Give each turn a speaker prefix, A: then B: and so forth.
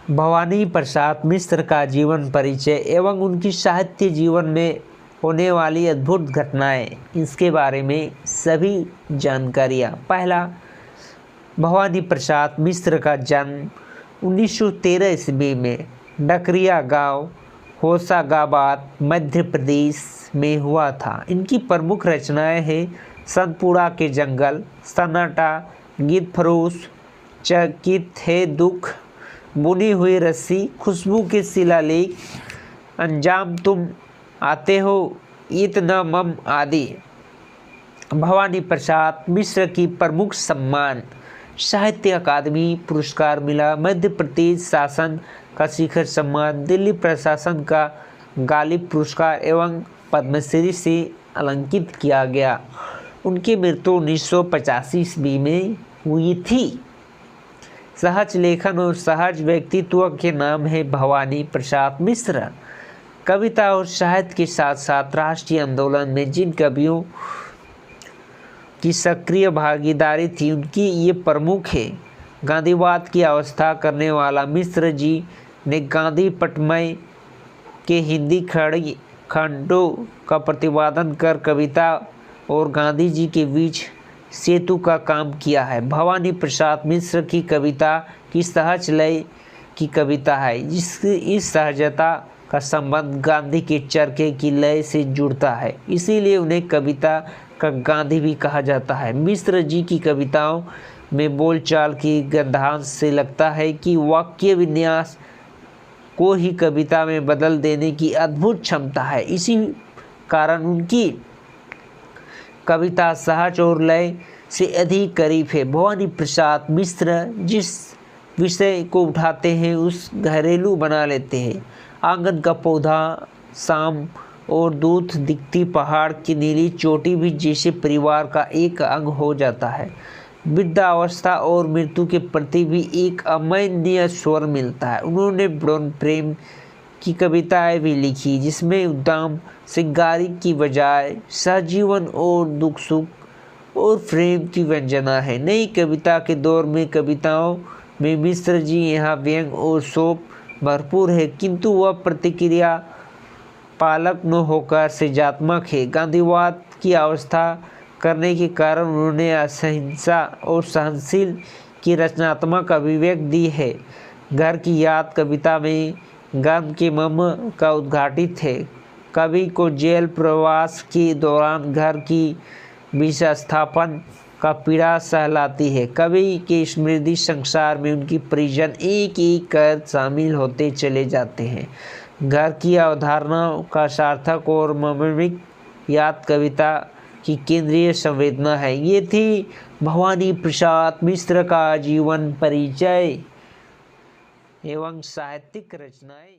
A: भवानी प्रसाद मिश्र का जीवन परिचय एवं उनकी साहित्य जीवन में होने वाली अद्भुत घटनाएं, इसके बारे में सभी जानकारियां। पहला, भवानी प्रसाद मिश्र का जन्म 1913 ईस्वी में डकरिया गांव, होशंगाबाद, मध्य प्रदेश में हुआ था। इनकी प्रमुख रचनाएं हैं सतपुड़ा के जंगल, सन्नाटा, गीत फरोश, चकित है दुख, बुनी हुई रस्सी, खुशबू के शिलालेख, अंजाम तुम आते हो, ईत न मम आदि। भवानी प्रसाद मिश्र की प्रमुख सम्मान, साहित्य अकादमी पुरस्कार मिला, मध्य प्रदेश शासन का शिखर सम्मान, दिल्ली प्रशासन का गालिब पुरस्कार एवं पद्मश्री से अलंकित किया गया। उनकी मृत्यु 1985 ईस्वी में हुई थी। सहज लेखन और सहज व्यक्तित्व के नाम है भवानी प्रसाद मिश्र। कविता और साहित्य के साथ साथ राष्ट्रीय आंदोलन में जिन कवियों की सक्रिय भागीदारी थी, उनकी ये प्रमुख है। गांधीवाद की अवस्था करने वाला मिश्र जी ने गांधी पटमय के हिंदी खंडों का प्रतिपादन कर कविता और गांधी जी के बीच सेतु का काम किया है। भवानी प्रसाद मिश्र की कविता की सहज लय की कविता है, जिसकी इस सहजता का संबंध गांधी के चरखे की लय से जुड़ता है, इसीलिए उन्हें कविता का गांधी भी कहा जाता है। मिश्र जी की कविताओं में बोलचाल की गंधांश से लगता है कि वाक्य विन्यास को ही कविता में बदल देने की अद्भुत क्षमता है। इसी कारण उनकी कविता सहज और लय से अधिक करीब है। भवानी प्रसाद मिश्र जिस विषय को उठाते हैं उस घरेलू बना लेते हैं। आंगन का पौधा, शाम और दूध दिखती पहाड़ की नीली चोटी भी जैसे परिवार का एक अंग हो जाता है। वृद्धावस्था और मृत्यु के प्रति भी एक अमान्य स्वर मिलता है। उन्होंने ब्रह्म प्रेम की कविताएं भी लिखी, जिसमें उद्दाम श्रृंगारी की बजाय सहजीवन और दुख सुख और प्रेम की व्यंजना है। नई कविता के दौर में कविताओं में मिश्र जी यहाँ व्यंग और शोक भरपूर है, किंतु वह प्रतिक्रिया पालक न होकर सृजनात्मक है। गांधीवाद की अवस्था करने के कारण उन्होंने असहिंसा और सहनशील की रचनात्मक अभिव्यक्ति दी है। घर की याद कविता में गम के मर्म का उद्घाटित है। कवि को जेल प्रवास के दौरान घर की विस्थापन का पीड़ा सहलाती है। कवि के स्मृति संसार में उनकी परिजन एक एक कर शामिल होते चले जाते हैं। घर की अवधारणा का सार्थक और मर्मिक याद कविता की केंद्रीय संवेदना है। ये थी भवानी प्रसाद मिश्र का जीवन परिचय एवं साहित्यिक रचनाएं।